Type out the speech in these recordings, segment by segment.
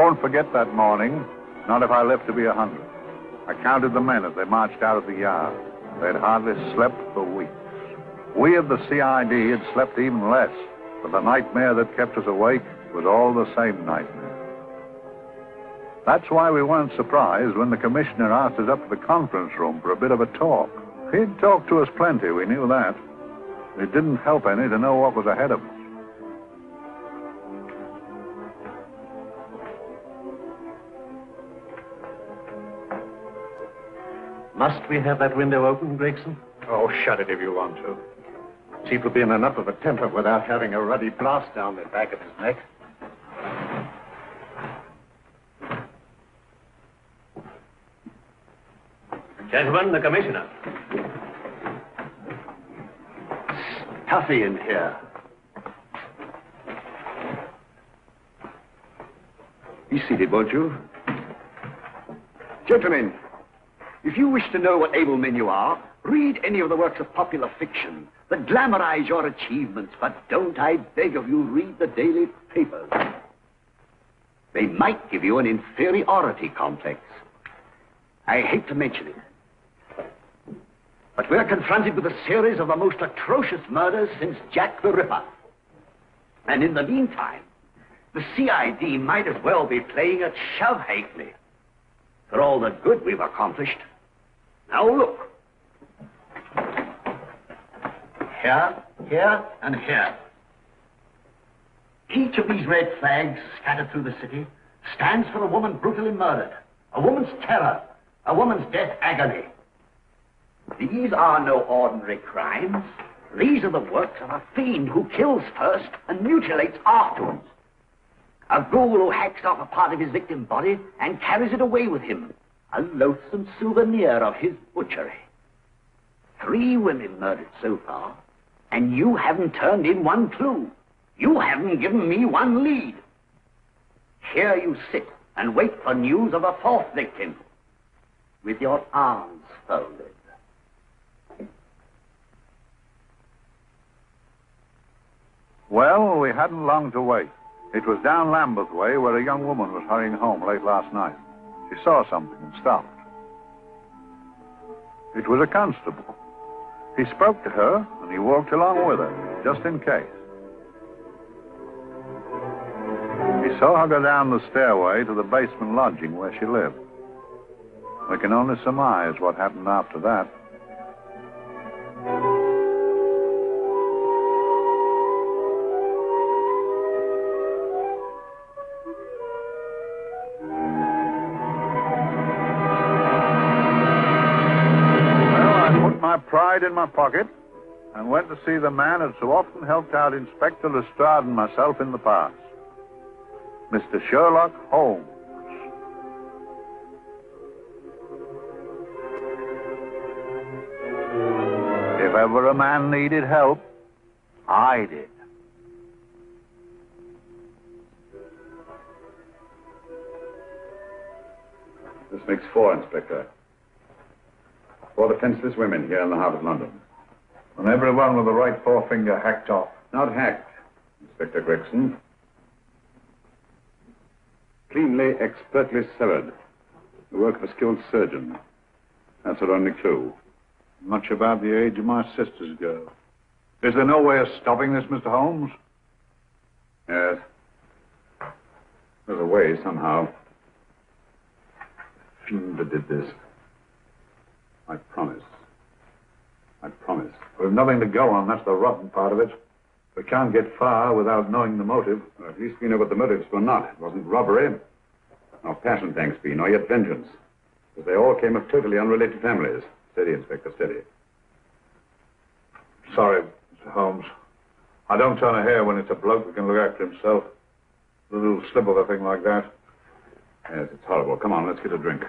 won't forget that morning, not if I live to be 100. I counted the men as they marched out of the yard. They'd hardly slept for weeks. We of the CID had slept even less, but the nightmare that kept us awake was all the same nightmare. That's why we weren't surprised when the commissioner asked us up to the conference room for a bit of a talk. He'd talked to us plenty, we knew that. It didn't help any to know what was ahead of us. Must we have that window open, Gregson? Oh, shut it if you want to. Chief will be in enough of a temper without having a ruddy blast down the back of his neck. Gentlemen, the commissioner. Stuffy in here. Be seated, won't you? Gentlemen, if you wish to know what able men you are, read any of the works of popular fiction that glamorize your achievements, but don't, I beg of you, read the daily papers. They might give you an inferiority complex. I hate to mention it, but we're confronted with a series of the most atrocious murders since Jack the Ripper. And in the meantime, the CID might as well be playing at shove halfpenny for all the good we've accomplished. Now look. Here, here, and here. Each of these red flags scattered through the city stands for a woman brutally murdered, a woman's terror, a woman's death agony. These are no ordinary crimes. These are the works of a fiend who kills first and mutilates afterwards. A ghoul who hacks off a part of his victim's body and carries it away with him, a loathsome souvenir of his butchery. 3 women murdered so far, and you haven't turned in one clue. You haven't given me one lead. Here you sit and wait for news of a 4th victim, with your arms folded. Well, we hadn't long to wait. It was down Lambeth Way where a young woman was hurrying home late last night. She saw something and stopped. It was a constable. He spoke to her, and he walked along with her, just in case. He saw her go down the stairway to the basement lodging where she lived. We can only surmise what happened after that. Pride in my pocket and went to see the man who so often helped out Inspector Lestrade and myself in the past, Mr. Sherlock Holmes. If ever a man needed help, I did. This makes 4, Inspector. 4 defenseless women here in the heart of London. And everyone with the right forefinger hacked off. Not hacked, Inspector Gregson. Cleanly, expertly severed. The work of a skilled surgeon. That's our only clue. Much about the age of my sister's girl. Is there no way of stopping this, Mr. Holmes? Yes. There's a way, somehow. The fiend that did this. I promise. I promise. We've nothing to go on. That's the rotten part of it. We can't get far without knowing the motive. Well, at least we know what the motives were not. It wasn't robbery, nor passion, thanks be, nor yet vengeance. Because they all came of totally unrelated families. Steady, Inspector, steady. Sorry, Mr. Holmes. I don't turn a hair when it's a bloke that can look after himself. A little slip of a thing like that. Yes, it's horrible. Come on, let's get a drink.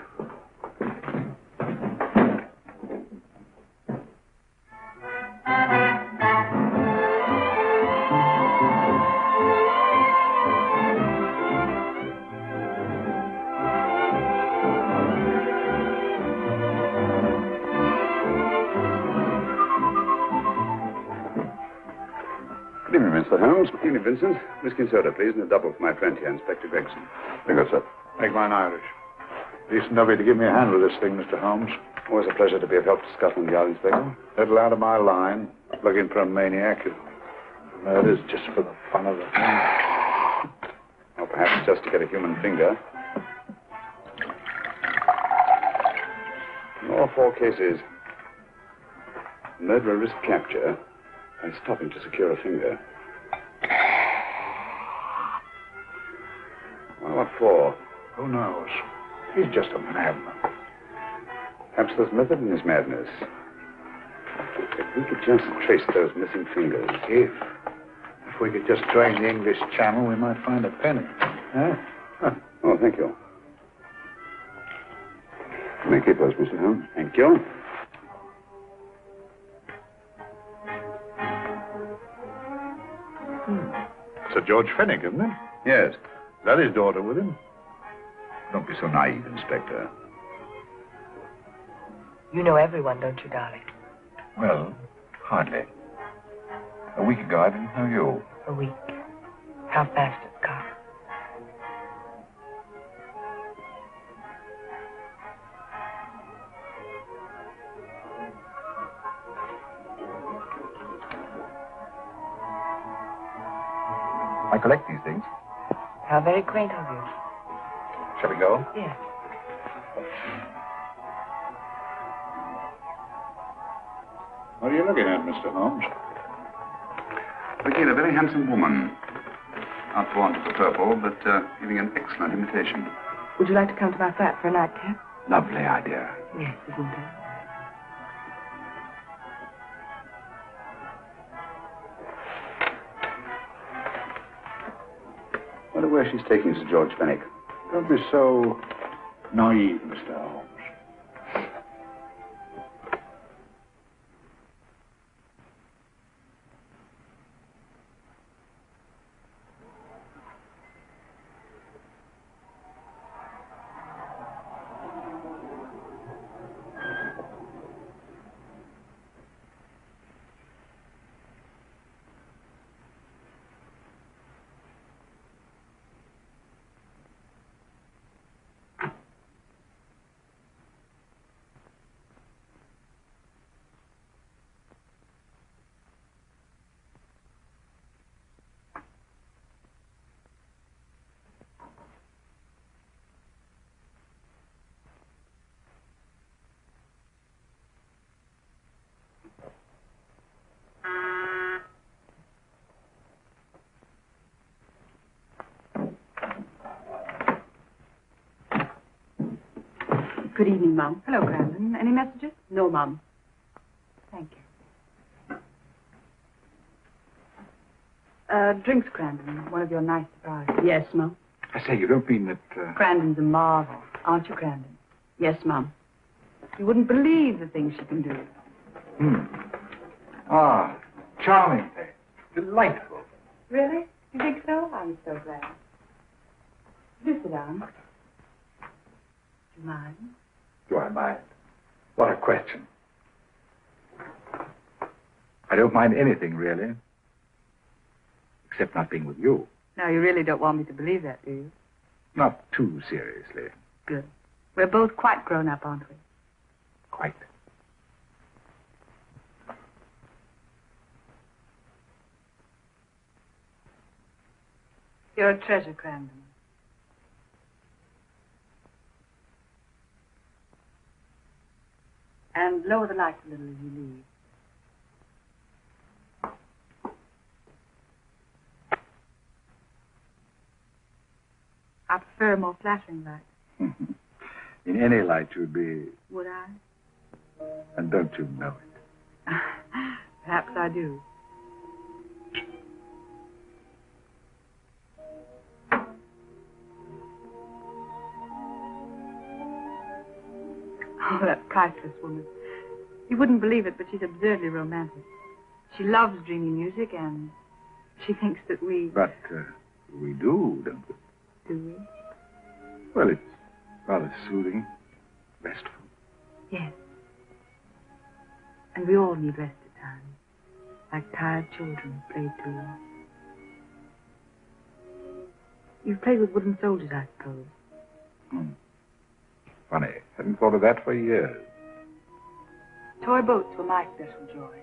Mr. Holmes. Evening, Vincent. Whiskey and soda, please, and a double for my friend here, Inspector Gregson. Thank you, sir. Make mine Irish. Decent of you to give me a hand with this thing, Mr. Holmes. Always a pleasure to be of help to Scotland Yard, Inspector. Little out of my line. Looking for a maniac who murders just for the fun of it. Or perhaps just to get a human finger. In all 4 cases, murderer risked capture by stopping to secure a finger. Well, what for? Who knows? He's just a madman. Perhaps there's method in his madness. If we could just trace those missing fingers. If we could just drain the English Channel, we might find a penny. Huh? Oh, thank you. May I keep those, Mr. Holmes? Thank you. Sir George Fenwick, isn't it? Yes. Is that his daughter with him? Don't be so naive, Inspector. You know everyone, don't you, darling? Well, hardly. A week ago, I didn't know you. A week. How fast it's gone. I collect these things. How very quaint of you. Shall we go? Yes. What are you looking at, Mr. Holmes? Looking at a very handsome woman. Not for want of the purple, but giving an excellent imitation. Would you like to come to my flat for a nightcap? Lovely idea. Yes, isn't it? I wonder where she's taking Sir George Fenwick. Don't be so naive, Mr. Holmes. Good evening, Mum. Hello, Grandin. Any messages? No, Mum. Thank you. Drinks, Grandin. One of your nice surprises. Yes, Mum. I say, you don't mean that... Grandin's a marvel, aren't you, Grandin? Yes, Mum. You wouldn't believe the things she can do. Ah, charming thing. Delightful. Really? You think so? I'm so glad. Do sit down. Do you mind? Do I mind? What a question. I don't mind anything, really. Except not being with you. Now, you really don't want me to believe that, do you? Not too seriously. Good. We're both quite grown up, aren't we? Quite. You're a treasure, Grandin. And lower the lights a little as you leave. I prefer a more flattering light. In any light you'd be... Would I? And don't you know it? Perhaps I do. Oh, that priceless woman. You wouldn't believe it, but she's absurdly romantic. She loves dreamy music, and she thinks that we... But we do, don't we? Do we? Well, it's rather soothing, restful. Yes. And we all need rest at times, like tired children who play too long. You've played with wooden soldiers, I suppose. Funny. Hadn't thought of that for years. Toy boats were my special joy.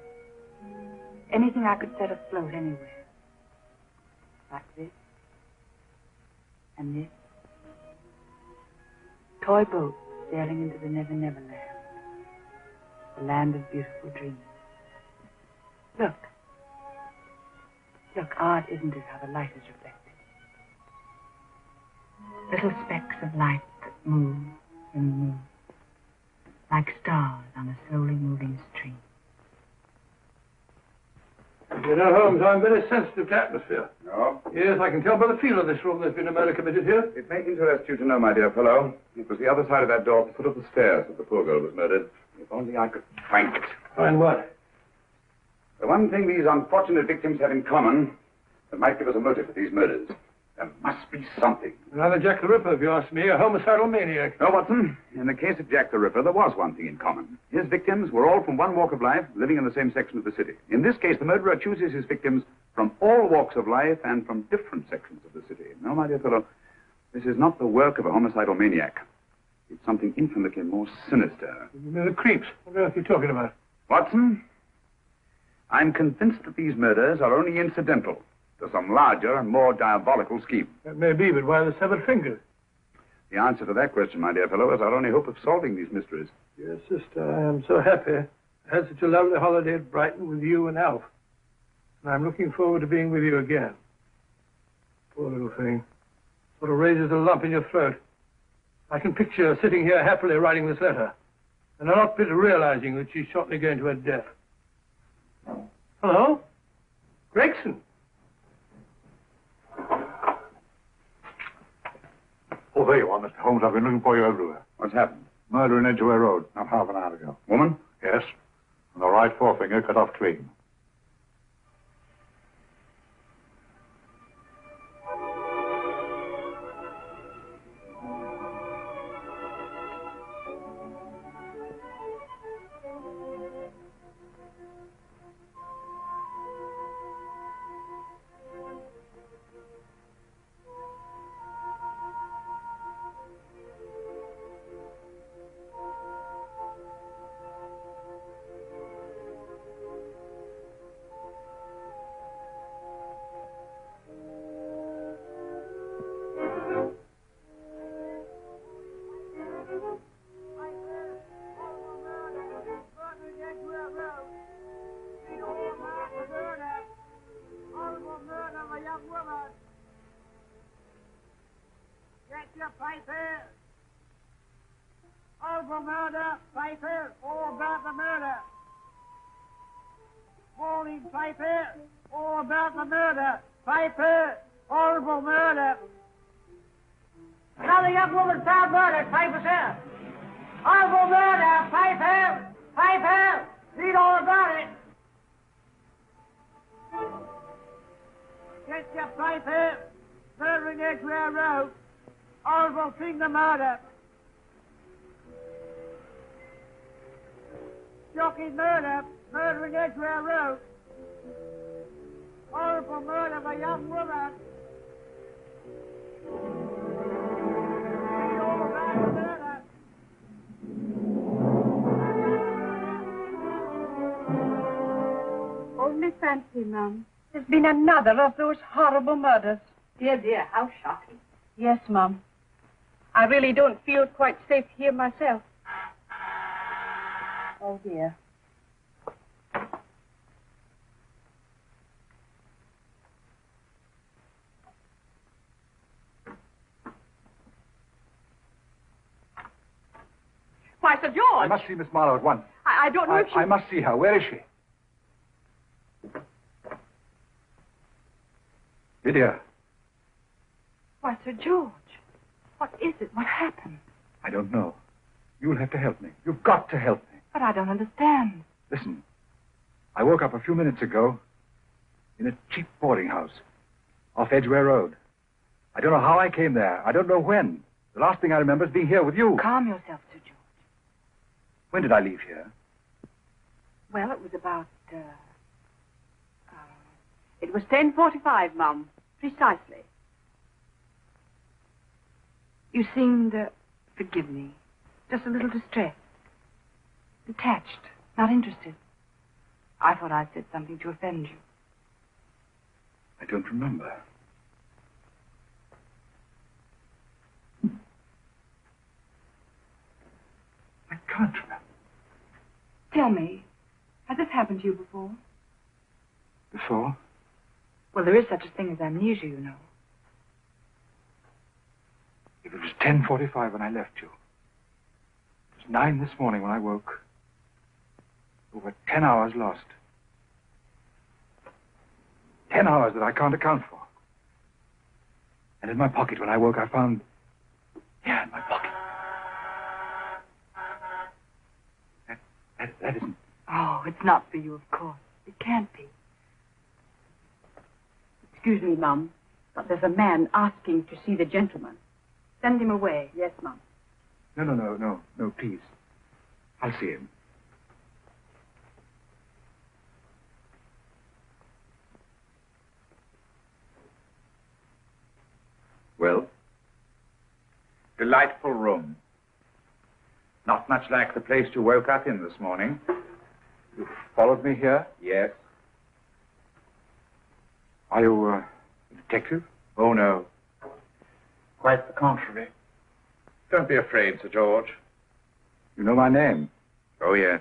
Anything I could set afloat anywhere. Like this. And this. Toy boats sailing into the Never Never Land. The land of beautiful dreams. Look. Look, art isn't it how the light is reflected? Little specks of light that move and move. Like stars on a slowly moving stream. You know, Holmes, I'm very sensitive to atmosphere. No? Yes, I can tell by the feel of this room there's been a murder committed here. It may interest you to know, my dear fellow, it was the other side of that door at the foot of the stairs that the poor girl was murdered. If only I could find it. Find what? The one thing these unfortunate victims have in common that might give us a motive for these murders. There must be something. Another Jack the Ripper, if you ask me, a homicidal maniac. No, Watson. In the case of Jack the Ripper, there was one thing in common. His victims were all from one walk of life, living in the same section of the city. In this case, the murderer chooses his victims from all walks of life and from different sections of the city. No, my dear fellow, this is not the work of a homicidal maniac. It's something infinitely more sinister. You mean the creeps? What on earth are you talking about? Watson, I'm convinced that these murders are only incidental to some larger and more diabolical scheme. That may be, but why the severed fingers? The answer to that question, my dear fellow, is our only hope of solving these mysteries. Yes, sister, I am so happy. I had such a lovely holiday at Brighton with you and Alf. And I'm looking forward to being with you again. Poor little thing. Sort of raises a lump in your throat. I can picture her sitting here happily writing this letter. And a lot bit realizing that she's shortly going to her death. Hello? Gregson? Oh, there you are, Mr. Holmes. I've been looking for you everywhere. What's happened? Murder in Edgware Road, not half an hour ago. Woman? Yes. And the right forefinger cut off clean. Mum. There's been another of those horrible murders. Dear, dear, how shocking. Yes, Mum. I really don't feel quite safe here myself. Oh, dear. Why, Sir George! I must see Miss Marlowe at once. I don't know if she... I must see her. Where is she? Lydia. Why, Sir George, what is it? What happened? I don't know. You'll have to help me. You've got to help me. But I don't understand. Listen. I woke up a few minutes ago in a cheap boarding house off Edgware Road. I don't know how I came there. I don't know when. The last thing I remember is being here with you. Calm yourself, Sir George. When did I leave here? Well, it was about, it was 10:45, Mum. Precisely. You seemed, forgive me, just a little distressed. Detached, not interested. I thought I'd said something to offend you. I don't remember. I can't remember. Tell me, has this happened to you before? Before? Well, there is such a thing as amnesia, you know. It was 10:45 when I left you. It was 9 this morning when I woke. Over 10 hours lost. 10 hours that I can't account for. And in my pocket when I woke, I found... Here, in my pocket. That isn't... Oh, it's not for you, of course. It can't be. Excuse me, Mum, but there's a man asking to see the gentleman. Send him away. Yes, Mum. No, please. I'll see him. Well? Delightful room. Not much like the place you woke up in this morning. You followed me here? Yes. Are you a detective? Oh, no. Quite the contrary. Don't be afraid, Sir George. You know my name? Oh, yes.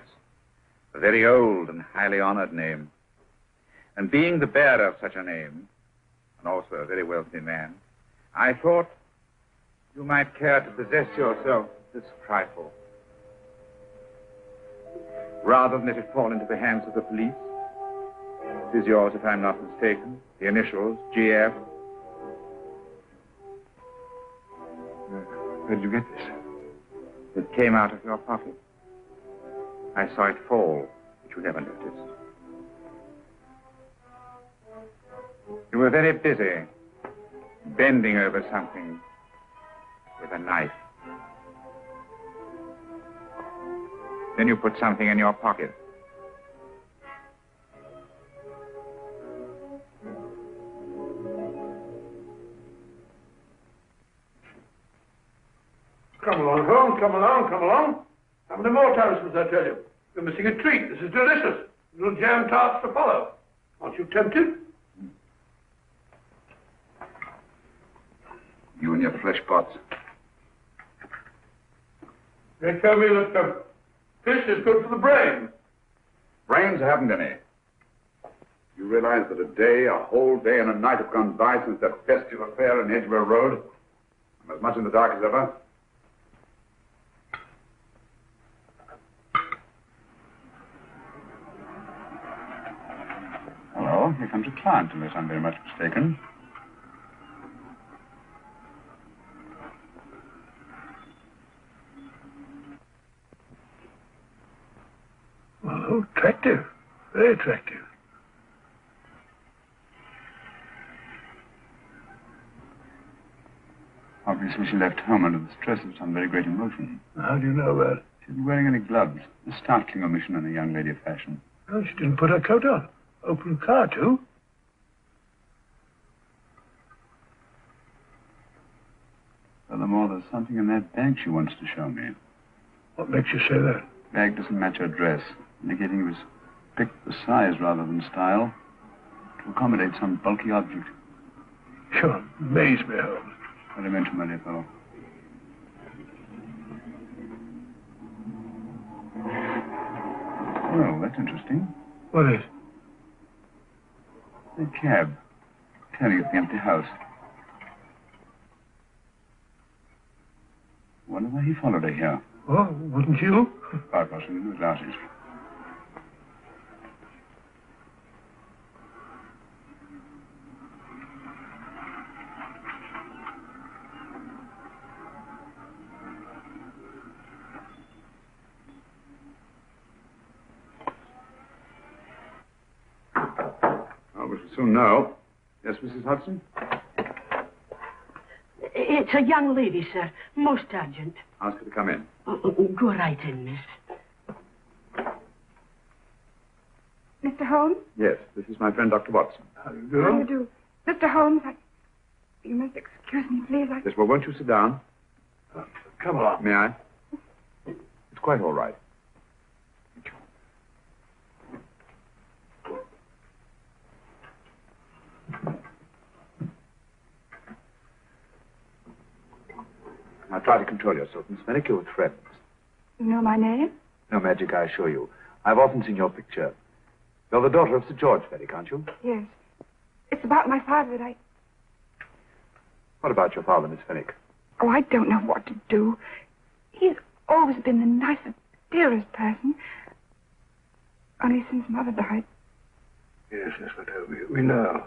A very old and highly honored name. And being the bearer of such a name, and also a very wealthy man, I thought you might care to possess yourself this trifle. Rather than let it fall into the hands of the police. It is yours, if I'm not mistaken. The initials, GF. Where did you get this? It came out of your pocket. I saw it fall, but you never noticed. You were very busy, bending over something with a knife. Then you put something in your pocket. Come along, Holmes, come along. How many more times must I tell you? You're missing a treat. This is delicious. Little jam tarts to follow. Aren't you tempted? You and your flesh pots. They tell me that fish is good for the brain. Brains haven't any. You realize that a whole day and a night have gone by since that festive affair in Edgware Road? I'm as much in the dark as ever. Hello, here comes a client, unless I'm very much mistaken. Oh, attractive. Very attractive. Obviously, she left home under the stress of some very great emotion. How do you know that? She isn't wearing any gloves. A startling omission in a young lady of fashion. Oh, she didn't put her coat on. Open car, too. Furthermore, there's something in that bag she wants to show me. What makes you say that? The bag doesn't match her dress, indicating it was picked for size rather than style, to accommodate some bulky object. You amaze me, Holmes. What do you mention, my dear fellow? Well, that's interesting. What is? The cab, turning at the empty house. Wonder why he followed her here. Oh, wouldn't you? Quite possibly with glasses. Oh, we shall soon know. Yes, Mrs. Hudson? It's a young lady, sir. Most urgent. Ask her to come in. Go right in, miss. Mr. Holmes? Yes, this is my friend, Dr. Watson. How do you do? How do you do? Mr. Holmes, you must excuse me, please. Yes, well, won't you sit down? Come along. May I? It's quite all right. Now try to control yourself, Miss Fenwick. You're with friends. You know my name? No magic, I assure you. I've often seen your picture. You're the daughter of Sir George Fenwick, aren't you? Yes. It's about my father that I... What about your father, Miss Fenwick? Oh, I don't know what to do. He's always been the nicest, dearest person. Only since Mother died. Yes, but we know.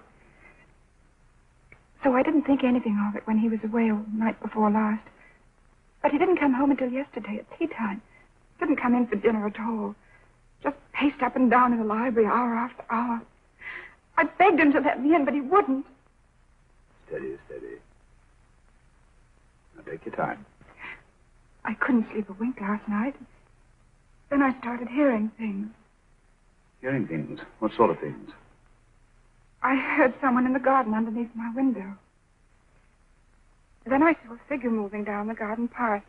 So I didn't think anything of it when he was away all night before last. But he didn't come home until yesterday at tea time. Didn't come in for dinner at all. Just paced up and down in the library hour after hour. I begged him to let me in, but he wouldn't. Steady, steady. Now take your time. I couldn't sleep a wink last night. Then I started hearing things. Hearing things? What sort of things? I heard someone in the garden underneath my window. Then I saw a figure moving down the garden path.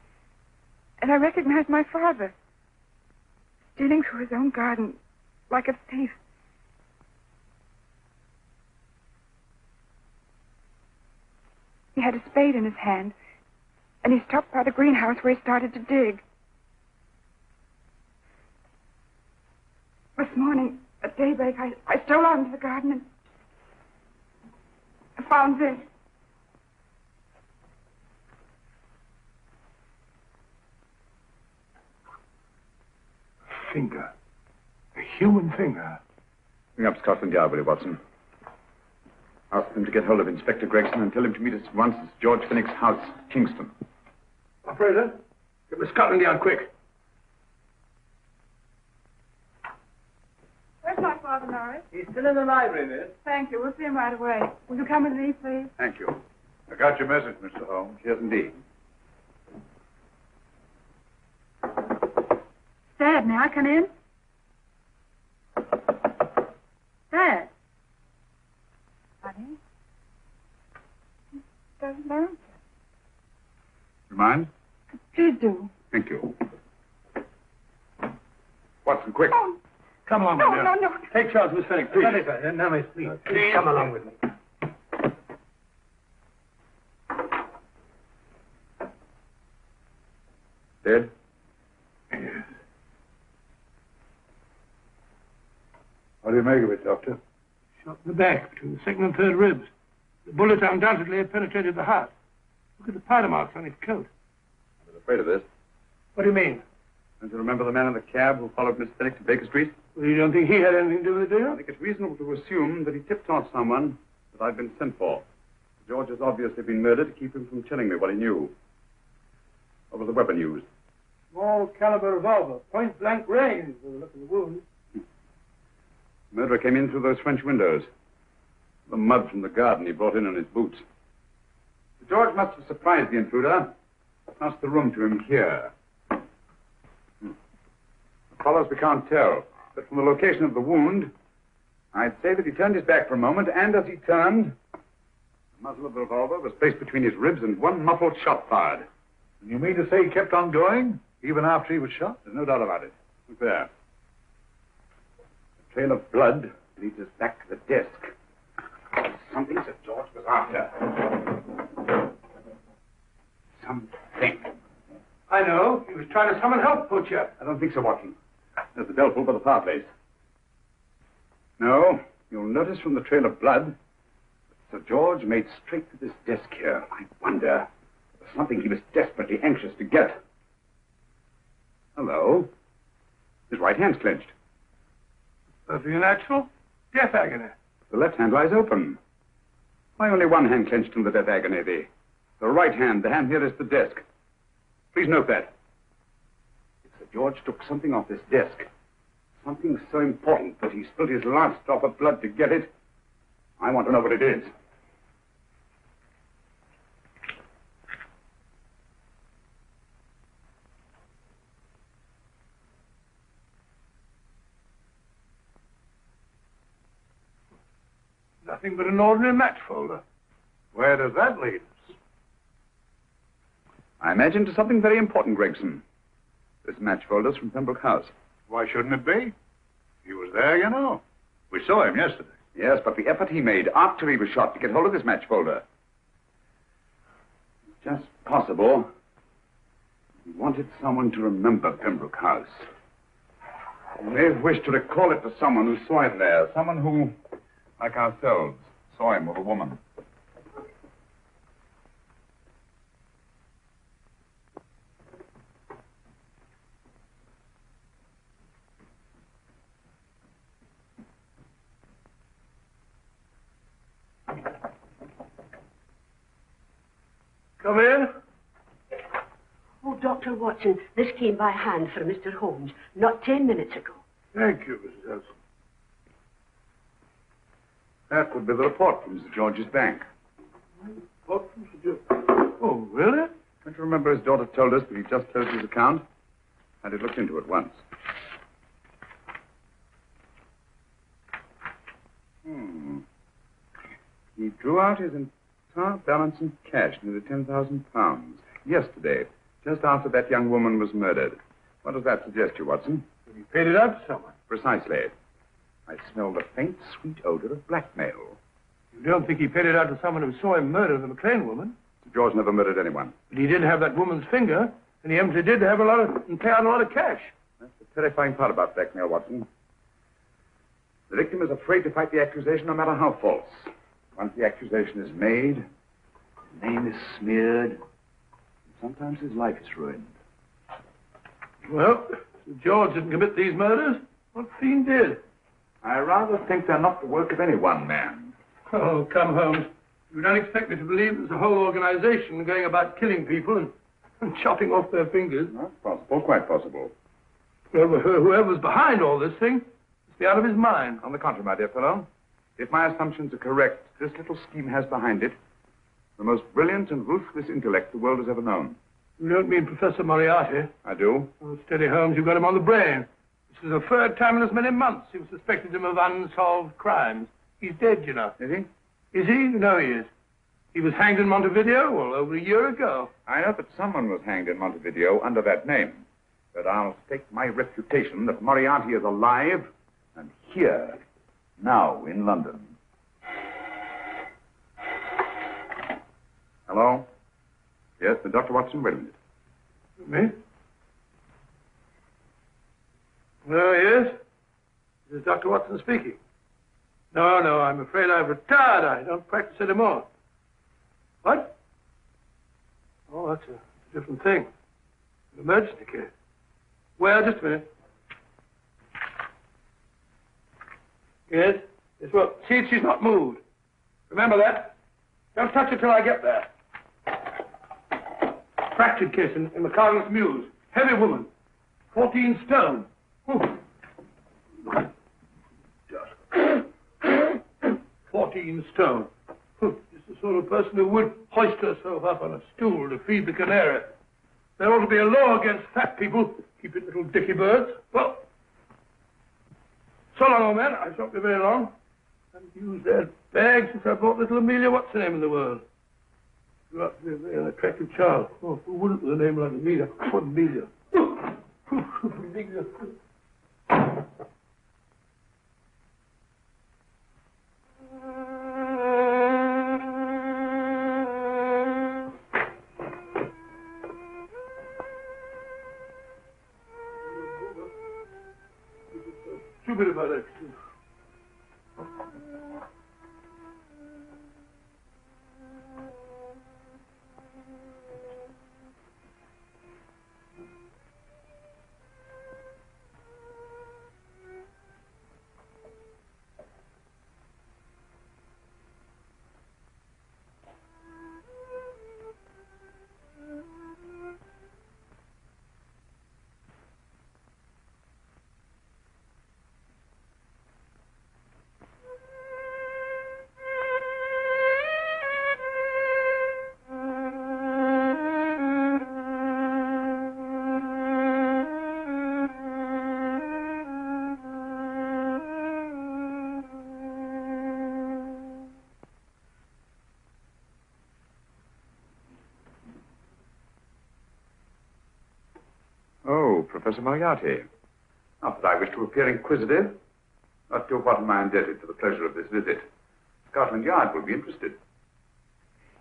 And I recognized my father. Stealing through his own garden like a thief. He had a spade in his hand. And he stopped by the greenhouse where he started to dig. This morning, at daybreak, I stole out into the garden and I found this. A finger. A human finger. Bring up Scotland Yard, will you, Watson? Ask them to get hold of Inspector Gregson and tell him to meet us at once at George Fenwick's house, Kingston. Operator, get me Scotland Yard quick. Where's my father, Norris? He's still in the library, miss. Thank you. We'll see him right away. Will you come with me, please? Thank you. I got your message, Mr. Holmes. Yes, indeed. Dad, may I come in? Dad. Honey? He doesn't answer. You mind? Please do. Thank you. Watson, quick. Oh, Come along no, with me. no, no. Take charge, Miss Fenwick, please. Now, miss, please. Please come along with me. Dead? Yes. What do you make of it, Doctor? Shot in the back, between the second and third ribs. The bullet undoubtedly had penetrated the heart. Look at the powder marks on his coat. I was afraid of this. What do you mean? Don't you remember the man in the cab who followed Miss Fenwick to Baker Street? Well, you don't think he had anything to do with it, do I you? think it's reasonable to assume that he tipped off someone that I've been sent for. George has obviously been murdered to keep him from telling me what he knew. What was the weapon used? Small caliber revolver, point blank range, by the look of the wound. The murderer came in through those French windows. The mud from the garden he brought in on his boots. George must have surprised the intruder. Passed the room to him here. The follows we can't tell. But from the location of the wound, I'd say that he turned his back for a moment, and as he turned, the muzzle of the revolver was placed between his ribs and one muffled shot fired. You mean to say he kept on going, even after he was shot? There's no doubt about it. Look there. The trail of blood leads us back to the desk. Something Sir George was after. Something. I know. He was trying to summon help, Butcher. I don't think so, Watson. There's the bell pull by the fireplace. No, you'll notice from the trail of blood that Sir George made straight for this desk here. I wonder, there's something he was desperately anxious to get. Hello. His right hand's clenched. Perfectly natural. Death agony. The left hand lies open. Why only one hand clenched in the death agony? The right hand, the hand nearest the desk. Please note that. If Sir George took something off this desk, something so important that he spilled his last drop of blood to get it, I want to know what it is. Nothing but an ordinary match folder. Where does that lead us? I imagine to something very important, Gregson. This match folder's from Pembroke House. Why shouldn't it be? He was there, you know. We saw him yesterday. Yes, but the effort he made after he was shot to get hold of this match folder. It's just possible he wanted someone to remember Pembroke House. He may have wished to recall it to someone who saw him there. Someone who, like ourselves, saw him with a woman. Come in. Oh, Dr. Watson, this came by hand for Mr. Holmes not 10 minutes ago. Thank you, Mrs. Elson. That would be the report from Mr. George's bank. What, Mr. George? Oh, really? Don't you remember his daughter told us that he just closed his account? And it looked into it once. He drew out his entire balance in cash, nearly £10,000, yesterday, just after that young woman was murdered. What does that suggest you, Watson? He paid it out to someone. Precisely. I smell the faint, sweet odor of blackmail. You don't think he paid it out to someone who saw him murder the McLean woman? Sir George never murdered anyone. But he did have that woman's finger, and he empty did have and pay out a lot of cash. That's the terrifying part about blackmail, Watson. The victim is afraid to fight the accusation no matter how false. Once the accusation is made, his name is smeared, and sometimes his life is ruined. Well, Sir George didn't commit these murders. What fiend did? I rather think they're not the work of any one man. Oh, come, Holmes. You don't expect me to believe there's a whole organization going about killing people and chopping off their fingers. That's possible, quite possible. Well, whoever's behind all this thing must be out of his mind. On the contrary, my dear fellow, if my assumptions are correct, this little scheme has behind it the most brilliant and ruthless intellect the world has ever known. You don't mean Professor Moriarty? I do. Oh, steady, Holmes, you've got him on the brain. This is the third time in as many months you've suspected him of unsolved crimes. He's dead, you know. Is he? Is he? You know he is. He was hanged in Montevideo, well, over a year ago. I know that someone was hanged in Montevideo under that name. But I'll stake my reputation that Moriarty is alive and here, now, in London. Hello? Yes, Dr. Watson, wait a minute. Me? Oh, yes? This is Dr. Watson speaking. No, I'm afraid I've retired. I don't practice anymore. What? Oh, that's a different thing. An emergency case. Well, just a minute. Yes? Yes, well, see if she's not moved. Remember that? Don't touch her till I get there. Fractured case in the Cardinal's Mews. Heavy woman. 14 stone. 14 stone. Just the sort of person who would hoist herself up on a stool to feed the canary. There ought to be a law against fat people keeping little dicky birds. Well, so long, old man. I shan't be very long. I haven't used that bag since I bought little Amelia. What's her name in the world? Grew up to be a very attractive child. Oh, who wouldn't with a name like Amelia? Oh, Amelia. Amelia. Stupid about that. Professor Moriarty. Not that I wish to appear inquisitive, but to what am I indebted for the pleasure of this visit? Scotland Yard will be interested.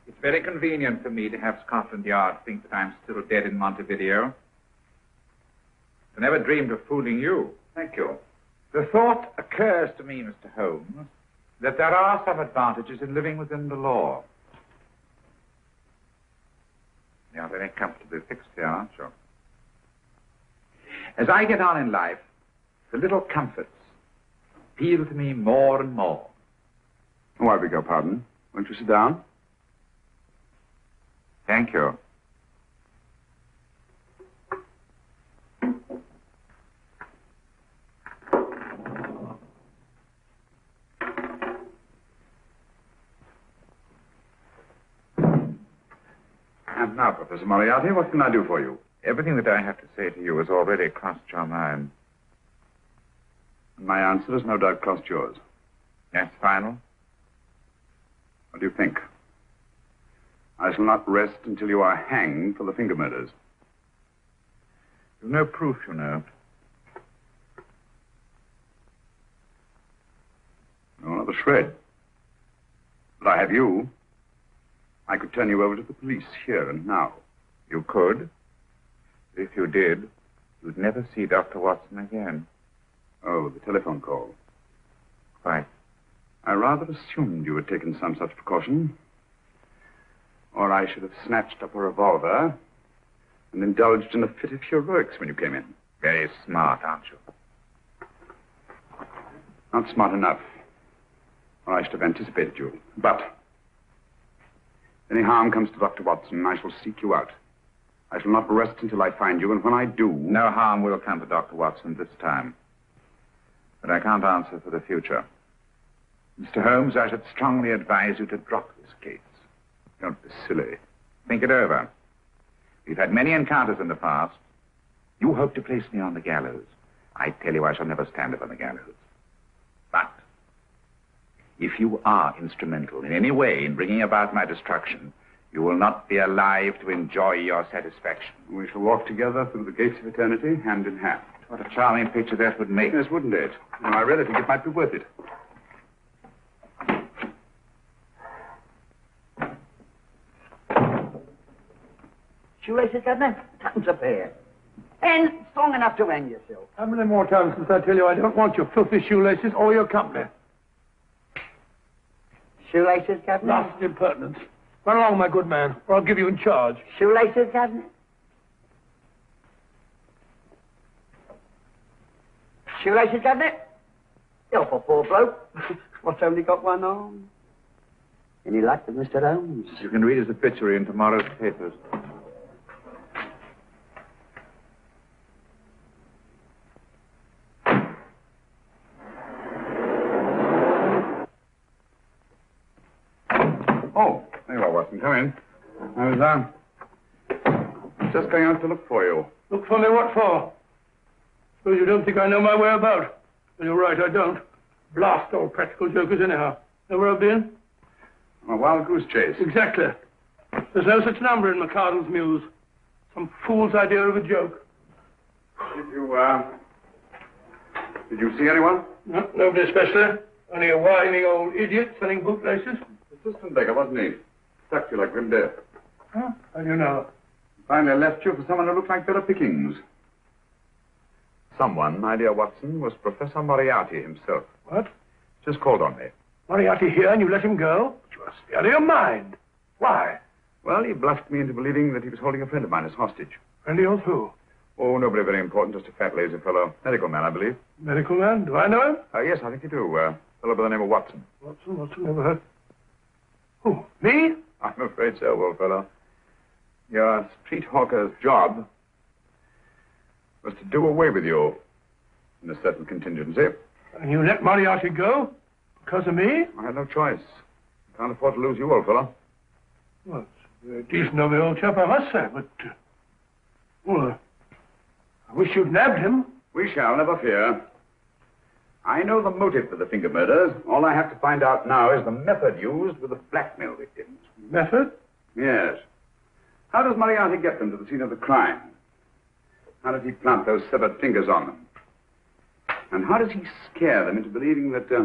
It's very convenient for me to have Scotland Yard think that I'm still dead in Montevideo. I never dreamed of fooling you. Thank you. The thought occurs to me, Mr. Holmes, that there are some advantages in living within the law. You're very comfortably fixed here, aren't you? As I get on in life, the little comforts appeal to me more and more. Oh, I beg your pardon. Won't you sit down? Thank you. And now, Professor Moriarty, what can I do for you? Everything that I have to say to you has already crossed your mind. And my answer has no doubt crossed yours. That's final? What do you think? I shall not rest until you are hanged for the finger murders. You've no proof, you know. No, not a shred. But I have you. I could turn you over to the police here and now. You could. If you did, you'd never see Dr. Watson again. Oh, the telephone call. Quite. I rather assumed you had taken some such precaution. Or I should have snatched up a revolver and indulged in a fit of heroics when you came in. Very smart, aren't you? Not smart enough. Or I should have anticipated you. But if any harm comes to Dr. Watson, I shall seek you out. I shall not rest until I find you, and when I do... No harm will come to Dr. Watson this time. But I can't answer for the future. Mr. Holmes, I should strongly advise you to drop this case. Don't be silly. Think it over. We've had many encounters in the past. You hope to place me on the gallows. I tell you I shall never stand upon the gallows. But if you are instrumental in any way in bringing about my destruction, you will not be alive to enjoy your satisfaction. We shall walk together through the gates of eternity, hand in hand. What a charming picture that would make. Yes, wouldn't it? And I really think it might be worth it. Shoelaces, Governor? Tuppence a pair. And strong enough to hang yourself. How many more times must I tell you I don't want your filthy shoelaces or your company? Shoelaces, Governor? Last impertinence. Run along, my good man, or I'll give you in charge. Shoelaces, Governor? Shoelaces, Governor? Help a poor bloke. What's only got one arm? Any luck with Mr. Holmes? You can read his obituary in tomorrow's papers. Oh, there you are, Watson. Come in. I was, just going out to look for you. Look for me, what for? Suppose you don't think I know my way about. Well, you're right, I don't. Blast all practical jokers anyhow. Know where I've been? On a wild goose chase. Exactly. There's no such number in McCardle's Muse. Some fool's idea of a joke. Did you see anyone? No, nobody especially. Only a whining old idiot selling bootlaces. Assistant beggar, wasn't he? Stuck to you like grim death. Huh? How do you know? Finally left you for someone who looked like better pickings. Someone, my dear Watson, was Professor Moriarty himself. What? Just called on me. Moriarty here and you let him go? But you must be out of your mind. Why? Well, he bluffed me into believing that he was holding a friend of mine as hostage. Friend of yours who? Oh, nobody very important, just a fat, lazy fellow. Medical man, I believe. Medical man? Do I know him? Yes, I think you do. Fellow by the name of Watson. Watson, never heard. Who, me? I'm afraid so, old fellow. Your street hawker's job was to do away with you in a certain contingency. And you let Moriarty go? Because of me? I had no choice. Can't afford to lose you, old fellow. Well, it's a very decent of the old chap, I must say, but... well, I wish you'd nabbed him. We shall, never fear. I know the motive for the finger murders. All I have to find out now is the method used with the blackmail victims. Method? Yes. How does Moriarty get them to the scene of the crime? How does he plant those severed fingers on them? And how does he scare them into believing that they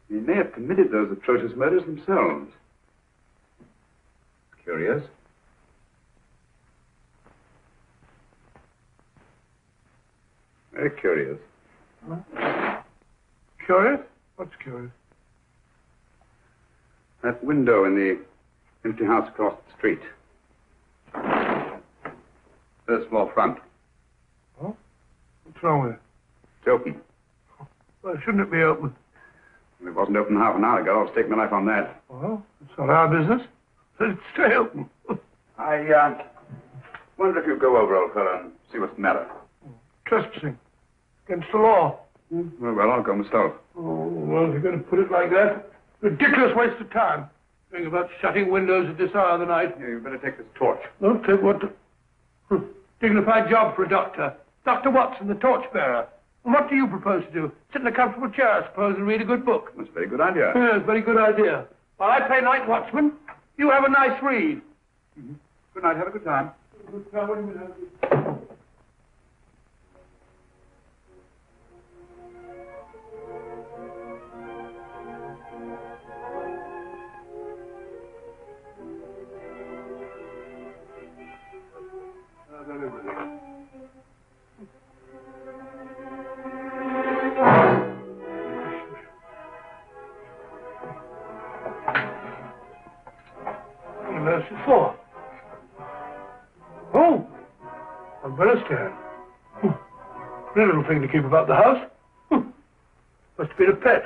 may have committed those atrocious murders themselves? Curious. Very curious. Curious? What's curious? That window in the empty house across the street. First floor front. Oh? What's wrong with it? It's open. Well, shouldn't it be open? It wasn't open half an hour ago. I'll stake my life on that. Well, it's not our business. Let it stay open. I wonder if you'd go over, old fellow, and see what's the matter. Trespassing. Against the law. Well, I'll go myself. Oh, well, if you're going to put it like that, ridiculous waste of time. Think about shutting windows at this hour of the night. Yeah, you'd better take this torch. No, take what? Dignified job for a doctor. Dr. Watson, the torchbearer. And what do you propose to do? Sit in a comfortable chair, I suppose, and read a good book. That's a very good idea. Yes, very good idea. While I play night watchman, you have a nice read. Mm-hmm. Good night. Have a good time. Good time. What do you mean? What's it for? Oh, umbrella stand. Pretty little thing to keep about the house. Must have been a pet.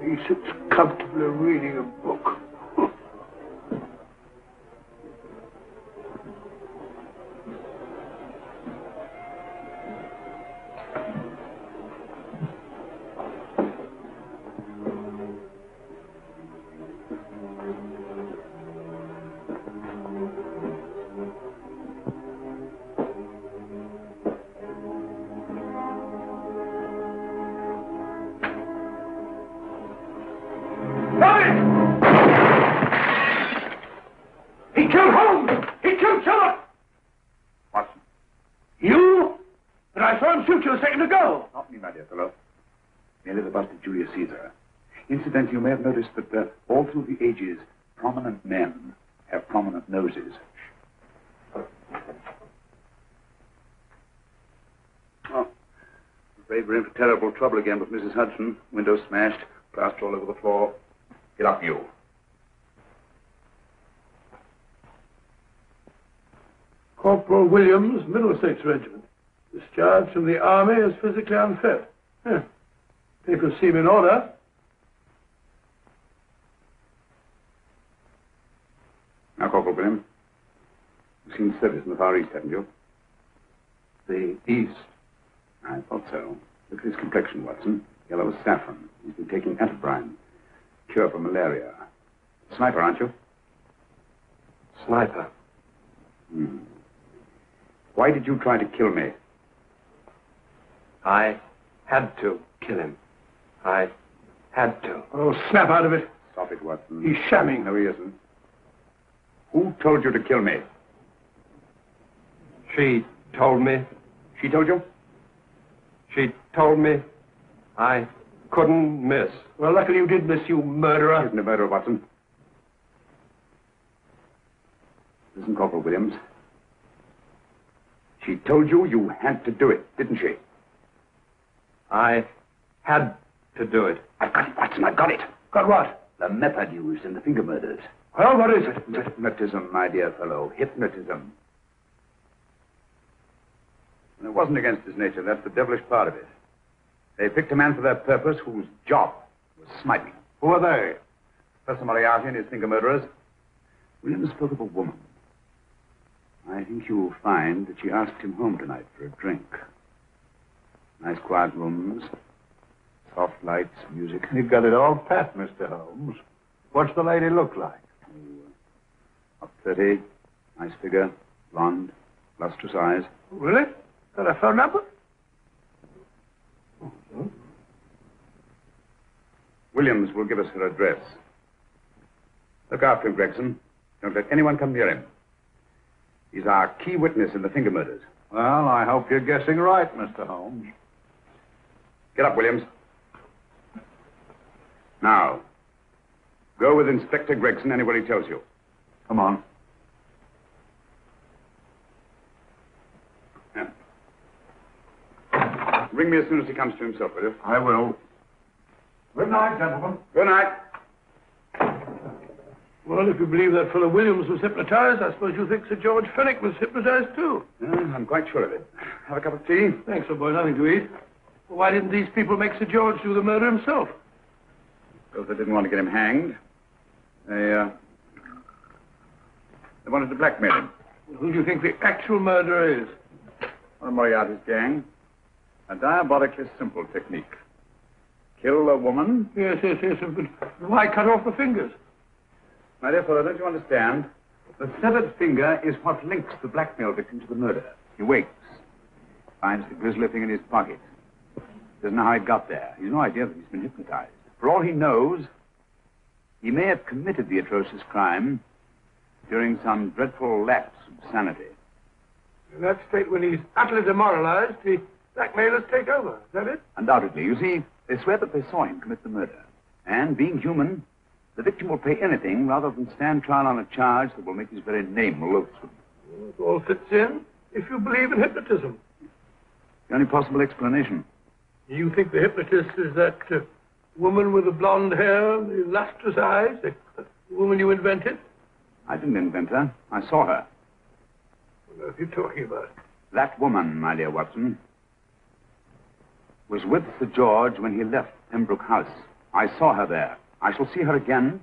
He sits comfortably reading a book. He killed Holmes! He killed Sherlock! Watson. You? But I saw him shoot you a second ago. Not me, my dear fellow. Merely the bust of Julius Caesar. Incidentally, you may have noticed that all through the ages, prominent men have prominent noses. Oh, I'm afraid we're in for terrible trouble again with Mrs. Hudson. Windows smashed, plaster all over the floor. Get up, you. Corporal Williams, Middlesex Regiment. Discharged from the army as physically unfit. Papers seem in order. Now, Corporal Williams, you've seen service in the Far East, haven't you? The East. I thought so. Look at his complexion, Watson. Yellow as saffron. He's been taking antibrine. Cure for malaria. Sniper, aren't you? Sniper. Why did you try to kill me? I had to kill him. I had to. Oh, snap out of it. Stop it, Watson. He's shamming. No, he isn't. Who told you to kill me? She told me. She told you? She told me I couldn't miss. Well, luckily you did miss, you murderer. He isn't a murderer, Watson. Listen, Corporal Williams. She told you you had to do it, didn't she? I had to do it. I've got it, Watson, I've got it. Got what? The method used in the finger murders. Well, what is it? Hypnotism, my dear fellow. Hypnotism. And it wasn't against his nature. That's the devilish part of it. They picked a man for their purpose whose job was smiting. Who are they? Professor Moriarty and his finger murderers. Williams spoke of a woman. I think you'll find that she asked him home tonight for a drink. Nice quiet rooms, soft lights, music. You've got it all pat, Mr. Holmes. What's the lady look like? Up 30, nice figure, blonde, lustrous eyes. Really? Got a phone number? Williams will give us her address. Look after him, Gregson. Don't let anyone come near him. He's our key witness in the finger murders. Well, I hope you're guessing right, Mr. Holmes. Get up, Williams. Now, go with Inspector Gregson anywhere he tells you. Come on. Yeah. Ring me as soon as he comes to himself, will you? I will. Good night, gentlemen. Good night. Well, if you believe that fellow Williams was hypnotized, I suppose you think Sir George Fenwick was hypnotized, too. I'm quite sure of it. Have a cup of tea? Thanks, old boy. Nothing to eat. Well, why didn't these people make Sir George do the murder himself? Because they didn't want to get him hanged. They wanted to blackmail him. Well, who do you think the actual murderer is? One of Moriarty's gang. A diabolically simple technique. Kill a woman. Yes. But why cut off the fingers? My dear fellow, don't you understand? The severed finger is what links the blackmail victim to the murder. He wakes, finds the grisly thing in his pocket. Doesn't know how it got there. He's no idea that he's been hypnotized. For all he knows, he may have committed the atrocious crime during some dreadful lapse of sanity. In that state, when he's utterly demoralized, the blackmailers take over. Is that it? Undoubtedly. You see, they swear that they saw him commit the murder. And, being human, the victim will pay anything rather than stand trial on a charge that will make his very name loathsome. Well, it all fits in if you believe in hypnotism. The only possible explanation. You think the hypnotist is that woman with the blonde hair and the lustrous eyes, the woman you invented? I didn't invent her. I saw her. What are you talking about? That woman, my dear Watson, was with Sir George when he left Pembroke House. I saw her there. I shall see her again,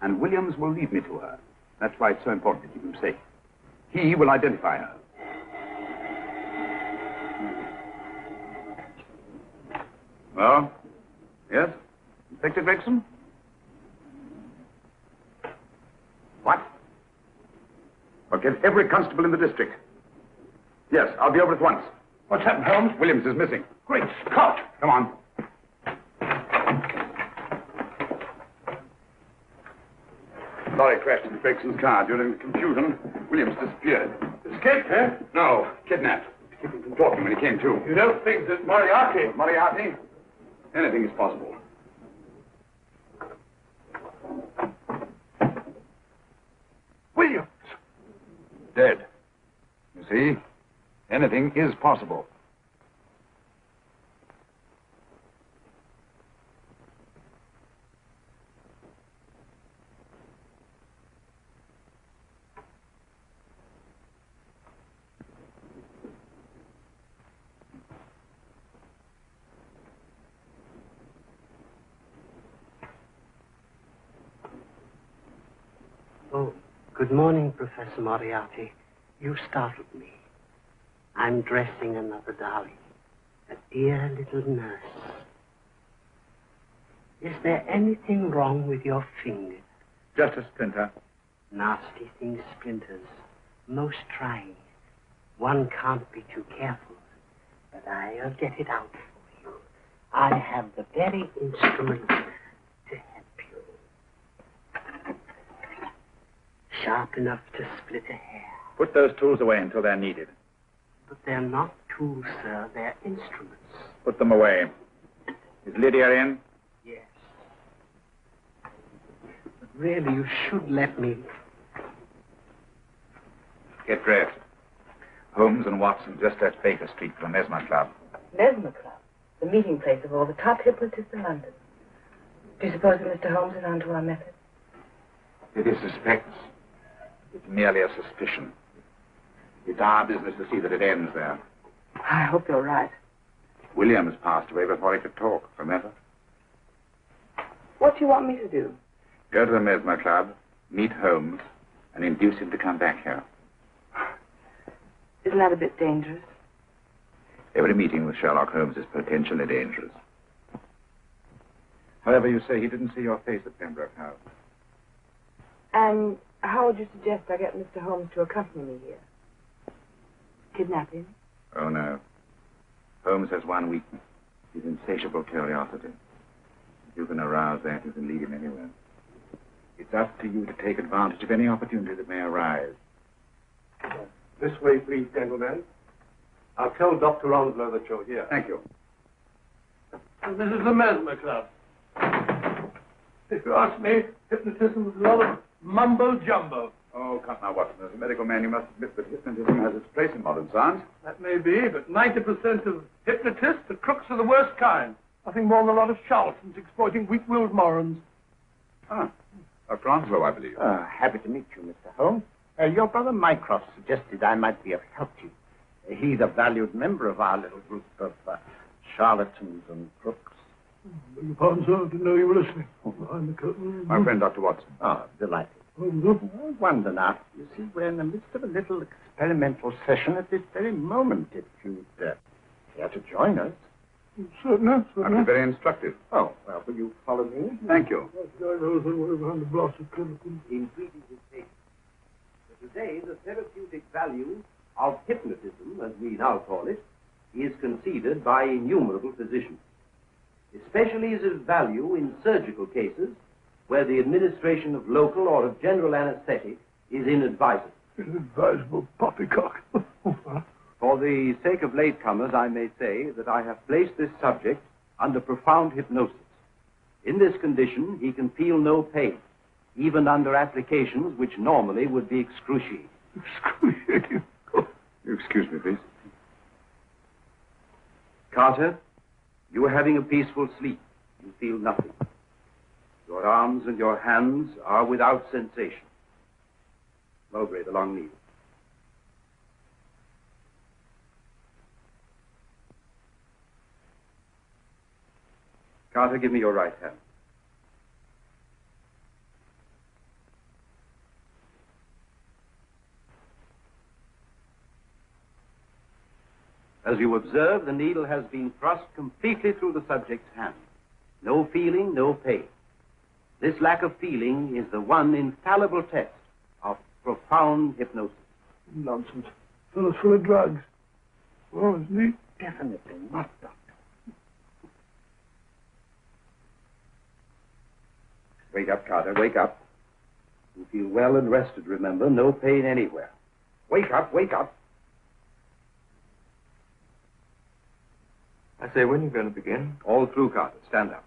and Williams will lead me to her. That's why it's so important to keep him safe. He will identify her. Well, yes? Inspector Gregson? What? I'll get every constable in the district. Yes, I'll be over at once. What's happened, Holmes? Williams is missing. Great Scott! Come on. Lorry crashed into Gregson's car. During the confusion, Williams disappeared. Escaped, eh? No, kidnapped. To keep him from talking when he came to. You don't think that Moriarty... Moriarty? Anything is possible. Williams! Dead. You see? Anything is possible. Oh, good morning, Professor Moriarty. You startled me. I'm dressing another darling, a dear little nurse. Is there anything wrong with your finger? Just a splinter. Nasty thing, splinters. Most trying. One can't be too careful. But I'll get it out for you. I have the very instrument to help you. Sharp enough to split a hair. Put those tools away until they're needed. But they're not tools, sir. They're instruments. Put them away. Is Lydia in? Yes. But really, you should let me. Get dressed. Holmes and Watson just left Baker Street for the Mesmer Club. Mesmer Club? The meeting place of all the top hypnotists in London. Do you suppose that Mr. Holmes is onto our method? If he suspects, it's merely a suspicion. It's our business to see that it ends there. I hope you're right. Williams passed away before he could talk, remember? What do you want me to do? Go to the Mesmer Club, meet Holmes, and induce him to come back here. Isn't that a bit dangerous? Every meeting with Sherlock Holmes is potentially dangerous. However, you say he didn't see your face at Pembroke House. And how would you suggest I get Mr. Holmes to accompany me here? Kidnap him? Oh, no. Holmes has one weakness. His insatiable curiosity. If you can arouse that, you can lead him anywhere. It's up to you to take advantage of any opportunity that may arise. This way, please, gentlemen. I'll tell Dr. Onslow that you're here. Thank you. And this is the Mesmer Club. If you ask me, hypnotism is a lot of mumbo-jumbo. Oh, come now, Watson. As a medical man, you must admit that hypnotism has its place in modern science. That may be, but 90% of hypnotists are crooks of the worst kind. Nothing more than a lot of charlatans exploiting weak-willed morons. Ah, Dr. Onslow, I believe. Happy to meet you, Mr. Holmes. Your brother Mycroft suggested I might be of help to you. He's a valued member of our little group of charlatans and crooks. Beg your pardon, sir. I didn't know you were listening. Behind the curtain. My friend, Dr. Watson. Oh, delighted. I wonder now. You see, we're in the midst of a little experimental session at this very moment. If you'd care to join us. Certainly. That'd be very instructive. Oh, well, will you follow me? Thank you. Behind the glass of curtain. In treating his case. But today, the therapeutic value of hypnotism, as we now call it, is conceded by innumerable physicians. Especially is of value in surgical cases where the administration of local or of general anesthetic is inadvisable. Inadvisable poppycock. For the sake of latecomers, I may say that I have placed this subject under profound hypnosis. In this condition, he can feel no pain, even under applications which normally would be excruciating. Excruciating? Excuse me, please. Carter, you are having a peaceful sleep. You feel nothing. Your arms and your hands are without sensation. Mowbray, the long needle. Carter, give me your right hand. As you observe, the needle has been thrust completely through the subject's hand. No feeling, no pain. This lack of feeling is the one infallible test of profound hypnosis. Nonsense. Fellow's full of drugs. Oh, isn't he? Definitely not, Doctor. Wake up, Carter, wake up. You feel well and rested, remember. No pain anywhere. Wake up, wake up. I say, when are you going to begin? All through, Carter. Stand up.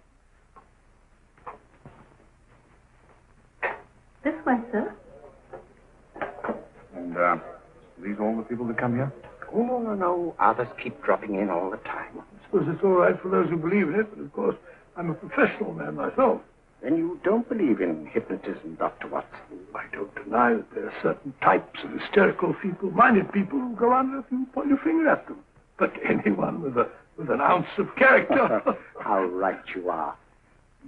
This way, sir. And, these all the people that come here? Oh, no. Others keep dropping in all the time. I suppose it's all right for those who believe in it, but of course, I'm a professional man myself. Then you don't believe in hypnotism, Dr. Watson? I don't deny that there are certain types of hysterical, feeble-minded people who go under if you point your finger at them. But anyone with an ounce of character... How right you are.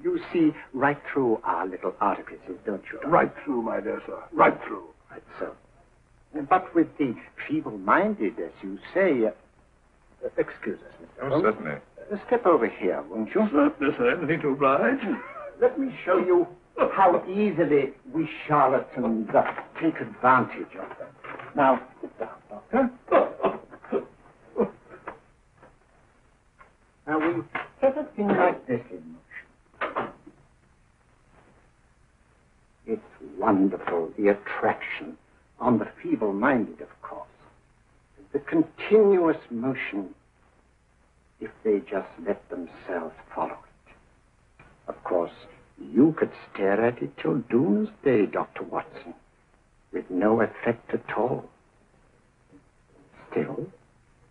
You see right through our little artifices, don't you, Doctor? Right through, my dear sir. Right through. Right so. But with the feeble-minded, as you say... excuse us, Mr. Holmes. Certainly. Step over here, won't you? Certainly, sir. Anything to oblige. Let me show you how easily we charlatans take advantage of them. Now, sit down, Doctor. Now, we set a thing like this in motion. It's wonderful, the attraction on the feeble-minded, of course. The continuous motion, if they just let themselves follow it. Of course, you could stare at it till doomsday, Dr. Watson, with no effect at all. still,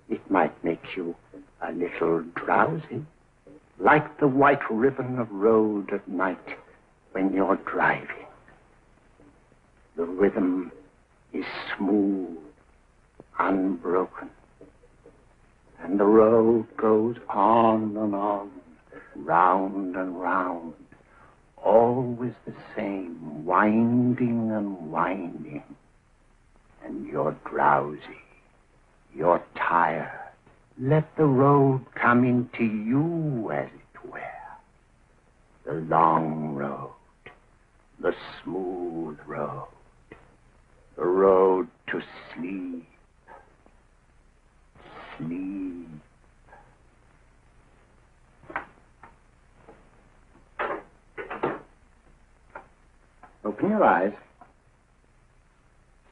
it might make you a little drowsy, like the white ribbon of road at night when you're driving. The rhythm is smooth, unbroken, and the road goes on and on, round and round, always the same, winding and winding. And you're drowsy, you're tired. Let the road come into you, as it were. The long road, the smooth road, the road to sleep. Sleep. Open your eyes.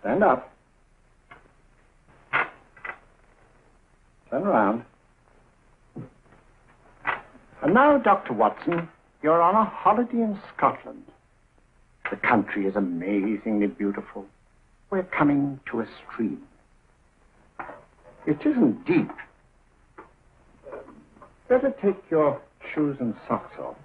Stand up. Turn around. And now, Dr. Watson, you're on a holiday in Scotland. The country is amazingly beautiful. We're coming to a stream. It isn't deep. Better take your shoes and socks off.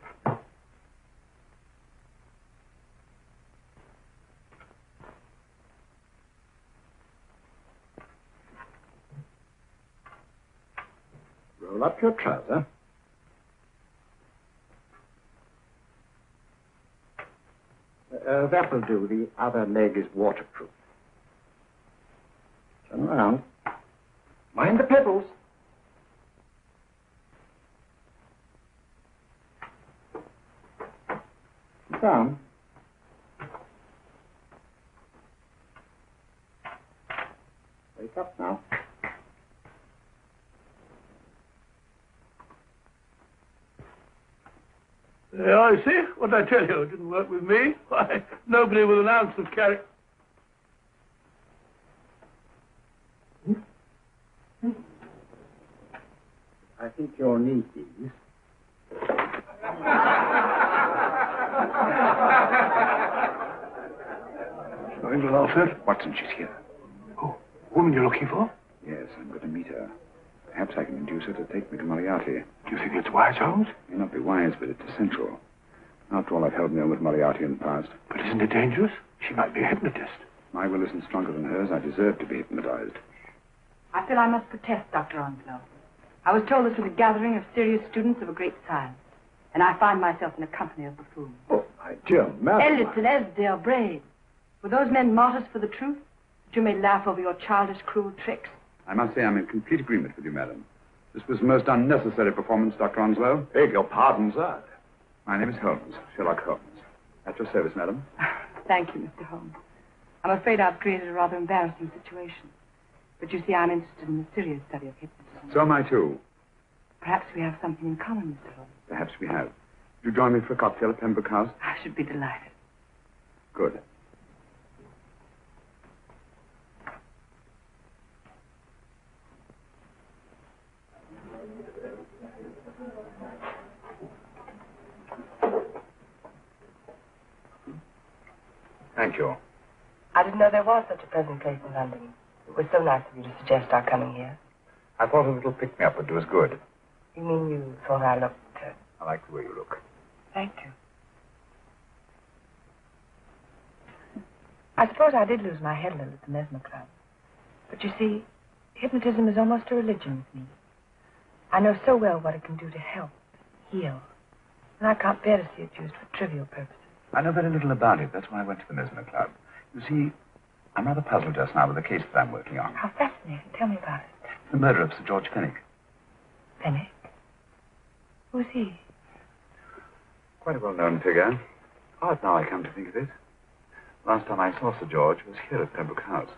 Roll up your trouser. That will do. The other leg is waterproof. Turn around. Mind the pedals. Sit down. Wake up now. There, I see. What did I tell you? It didn't work with me. Why, nobody with an ounce of character. I think you'll need these. Nothing to laugh at. Watson, she's here. Oh, woman you're looking for? Yes, I'm going to meet her. Perhaps I can induce her to take me to Moriarty. Do you think it's wise, Holmes? It may not be wise, but it's essential. After all, I've held my own with Moriarty in the past. But isn't it dangerous? She might be a hypnotist. My will isn't stronger than hers. I deserve to be hypnotized. I feel I must protest, Dr. Onslow. I was told this was a gathering of serious students of a great science, and I find myself in a company of buffoons. Oh, my dear madam. Elliot, they are brave. Were those men martyrs for the truth? That you may laugh over your childish, cruel tricks? I must say I'm in complete agreement with you, madam. This was the most unnecessary performance, Dr. Onslow. Beg your pardon, sir. My name is Holmes, Sherlock Holmes. At your service, madam. Thank you, Mr. Holmes. I'm afraid I've created a rather embarrassing situation. But you see, I'm interested in the serious study of hypnotism. So am I, too. Perhaps we have something in common, Mr. Holmes. Perhaps we have. Would you join me for a cocktail at Pembroke House? I should be delighted. Good. Thank you. I didn't know there was such a pleasant place in London. It was so nice of you to suggest our coming here. I thought a little pick-me-up would do us good. You mean you thought I looked... I like the way you look. Thank you. I suppose I did lose my head a little at the Mesmer Club. But you see, hypnotism is almost a religion with me. I know so well what it can do to help, heal. And I can't bear to see it used for trivial purposes. I know very little about it. That's why I went to the Mesmer Club. You see, I'm rather puzzled just now with the case that I'm working on. How fascinating. Tell me about it. The murder of Sir George Fenwick. Fenwick? Who's he? Quite a well-known figure. Odd now I come to think of it. Last time I saw Sir George was here at Pembroke House.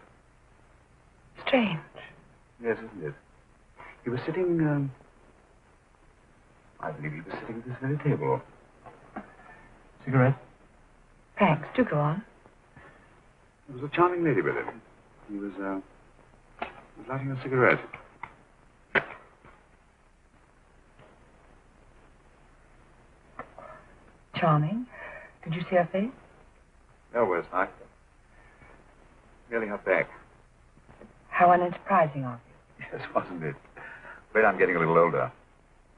Strange. Yes, isn't it? He was sitting, I believe he was sitting at this very table. Cigarette? Thanks. Do go on. There was a charming lady with him. He was lighting a cigarette. Charming. Did you see her face? No worse, Mike. Merely her back. How unenterprising of you. Yes, wasn't it? Afraid I'm getting a little older.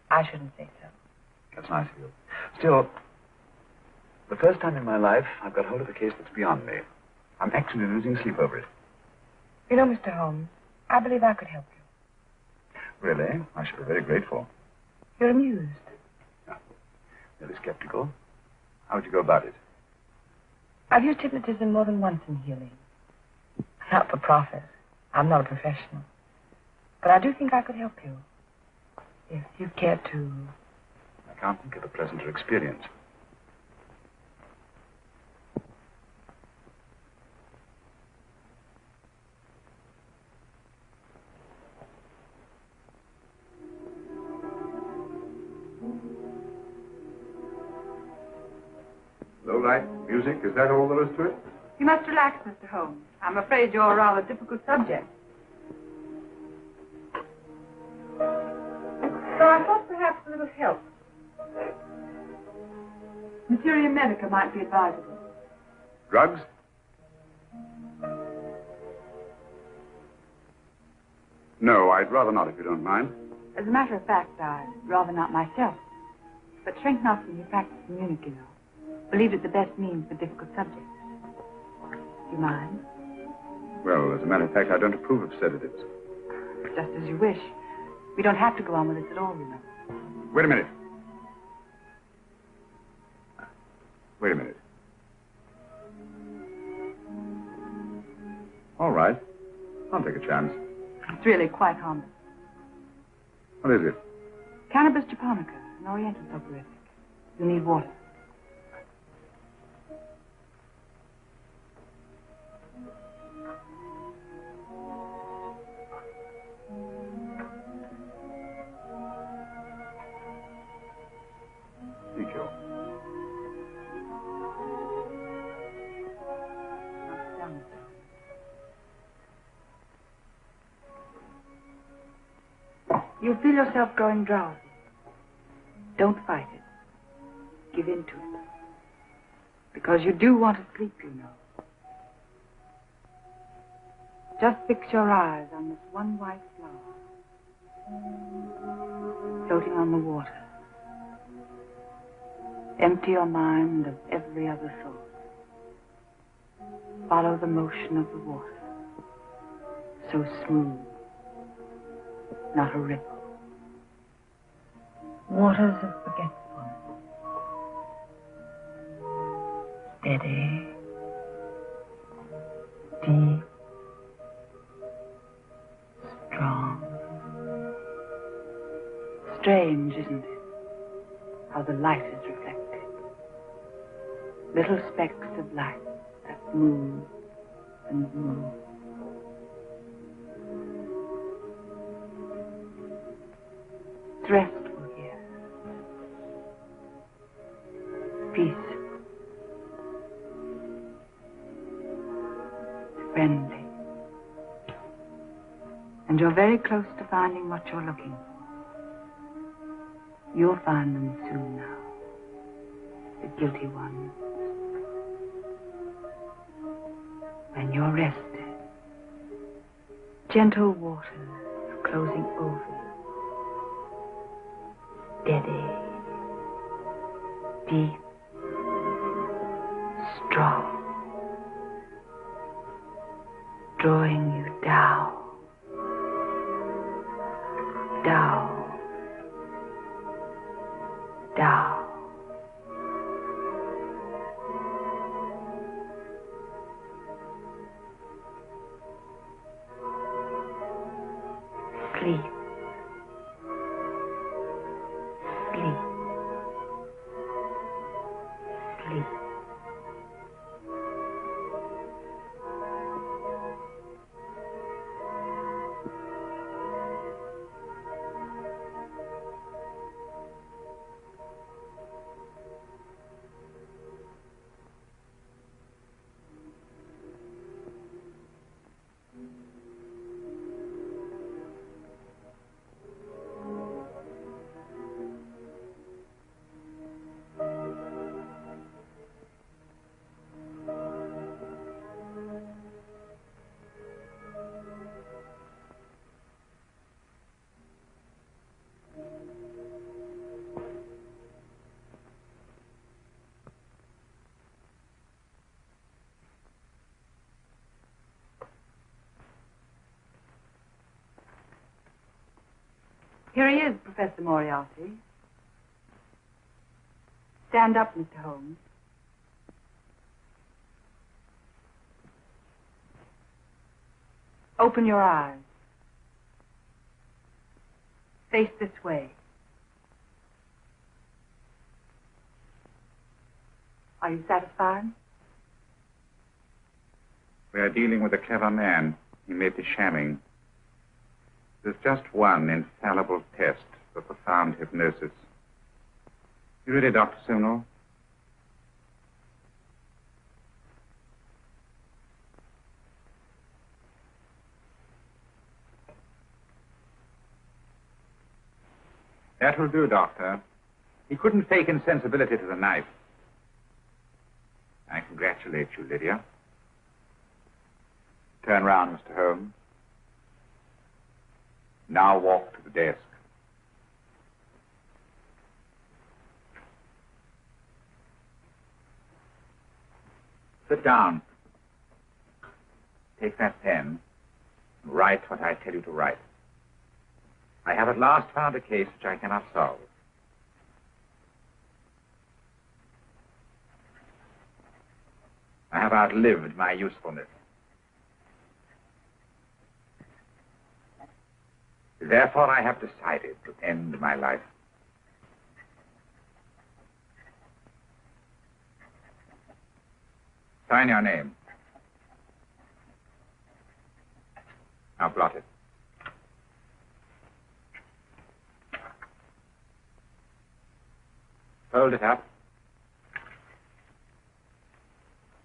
I shouldn't say so. That's nice of you. Still, the first time in my life, I've got hold of a case that's beyond me. I'm actually losing sleep over it. You know, Mr. Holmes, I believe I could help you. Really? I should be very grateful. You're amused. No. Really skeptical. How would you go about it? I've used hypnotism more than once in healing. Not for profit. I'm not a professional. But I do think I could help you. If you care to... I can't think of a pleasanter experience. Low light, music, is that all there is to it? You must relax, Mr. Holmes. I'm afraid you're a rather difficult subject. So I thought perhaps a little help. Materia medica might be advisable. Drugs? No, I'd rather not, if you don't mind. As a matter of fact, I'd rather not myself. But Shrink Nelson, who practiced in Munich, you know, believed it the best means for difficult subjects. Do you mind? Well, as a matter of fact, I don't approve of sedatives. Just as you wish. We don't have to go on with this at all, you know. Wait a minute. Wait a minute. All right. I'll take a chance. It's really quite harmless. What is it? Cannabis japonica, an oriental soporific. You need water. Thank you. You feel yourself growing drowsy. Don't fight it. Give in to it. Because you do want to sleep, you know. Just fix your eyes on this one white flower, floating on the water. Empty your mind of every other thought. Follow the motion of the water. So smooth. Not a ripple. Waters of forgetfulness. Steady. Deep. Strong. Strange, isn't it? How the light is reflected. Little specks of light that move and move. It's restful here. Peace. Friendly. And you're very close to finding what you're looking for. You'll find them soon now. The guilty ones. When you're rested, gentle waters are closing over you. Steady, deep, strong, drawing you down, down, down. Sleep. Sleep. Sleep. Here he is, Professor Moriarty. Stand up, Mr. Holmes. Open your eyes. Face this way. Are you satisfied? We are dealing with a clever man. He may be shamming. There's just one infallible test for profound hypnosis. You ready, Dr. Simnel? That will do, Doctor. He couldn't fake insensibility to the knife. I congratulate you, Lydia. Turn round, Mr. Holmes. Now walk to the desk. Sit down. Take that pen and write what I tell you to write. I have at last found a case which I cannot solve. I have outlived my usefulness. Therefore, I have decided to end my life. Sign your name. Now blot it. Fold it up.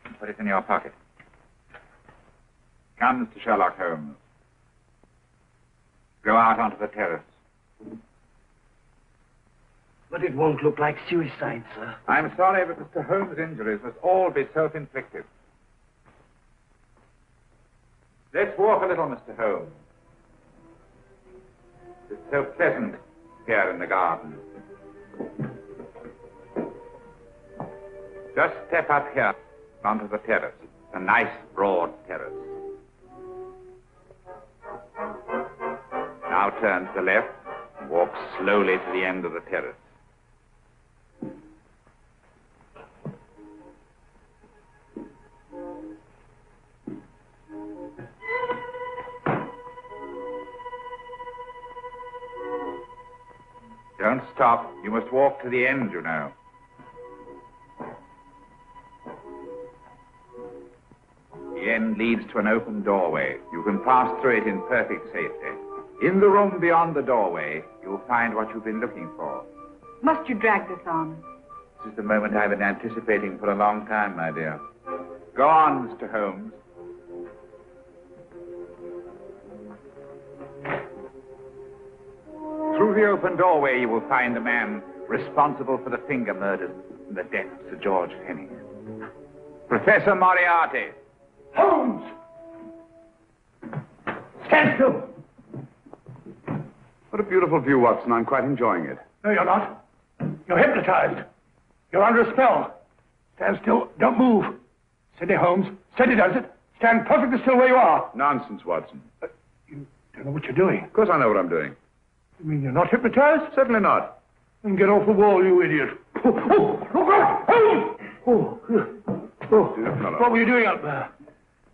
And put it in your pocket. Come, Mr. Sherlock Holmes. Go out onto the terrace. But it won't look like suicide, sir. I'm sorry, but Mr. Holmes' injuries must all be self-inflicted. Let's walk a little, Mr. Holmes. It's so pleasant here in the garden. Just step up here onto the terrace. A nice, broad terrace. Now turn to the left and walk slowly to the end of the terrace. Don't stop. You must walk to the end, you know. The end leads to an open doorway. You can pass through it in perfect safety. In the room beyond the doorway, you'll find what you've been looking for. Must you drag this on? This is the moment I've been anticipating for a long time, my dear. Go on, Mr. Holmes. Through the open doorway, you will find the man responsible for the finger murders in the death of Sir George Fenning. Professor Moriarty. Holmes! Stand still! What a beautiful view, Watson. I'm quite enjoying it. No, you're not. You're hypnotized. You're under a spell. Stand still. Don't move. Steady, Holmes. Steady, does it? Stand perfectly still where you are. Nonsense, Watson. You don't know what you're doing. Of course I know what I'm doing. You mean you're not hypnotized? Certainly not. Then get off the wall, you idiot. Oh, look out! Holmes! Dear fellow. What were you doing up there?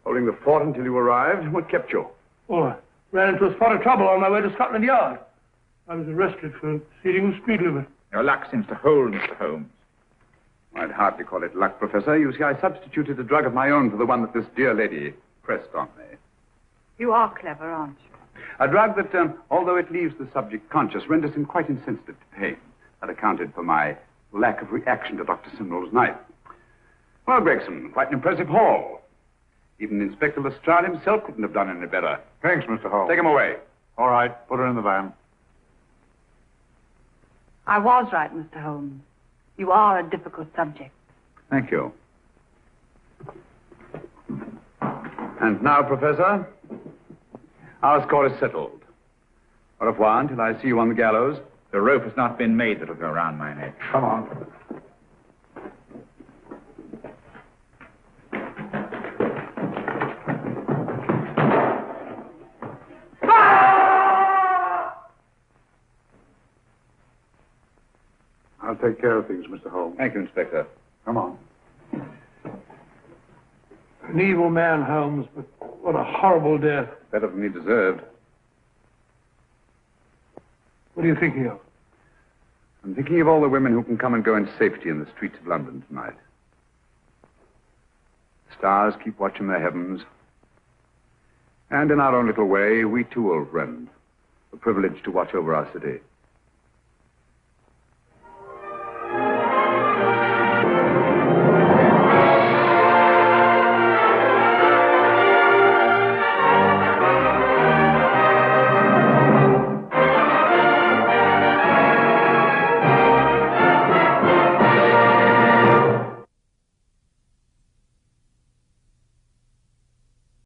Holding the fort until you arrived. What kept you? Oh, I ran into a spot of trouble on my way to Scotland Yard. I was arrested for exceeding the speed limit. Your luck seems to hold, Mr. Holmes. I'd hardly call it luck, Professor. You see, I substituted a drug of my own for the one that this dear lady pressed on me. You are clever, aren't you? A drug that, although it leaves the subject conscious, renders him quite insensitive to pain. That accounted for my lack of reaction to Dr. Simnel's knife. Well, Gregson, quite an impressive haul. Even Inspector Lestrade himself couldn't have done any better. Thanks, Mr. Holmes. Take him away. All right, put her in the van. I was right, Mr. Holmes. You are a difficult subject. Thank you. And now, Professor, our score is settled. Au revoir until I see you on the gallows. The rope has not been made that'll go around my neck. Come on. take care of things, Mr. Holmes. Thank you, Inspector. Come on. An evil man, Holmes, but what a horrible death. Better than he deserved. What are you thinking of? I'm thinking of all the women who can come and go in safety in the streets of London tonight. The stars keep watching their heavens. And in our own little way, we too, old friend, are privileged to watch over our city.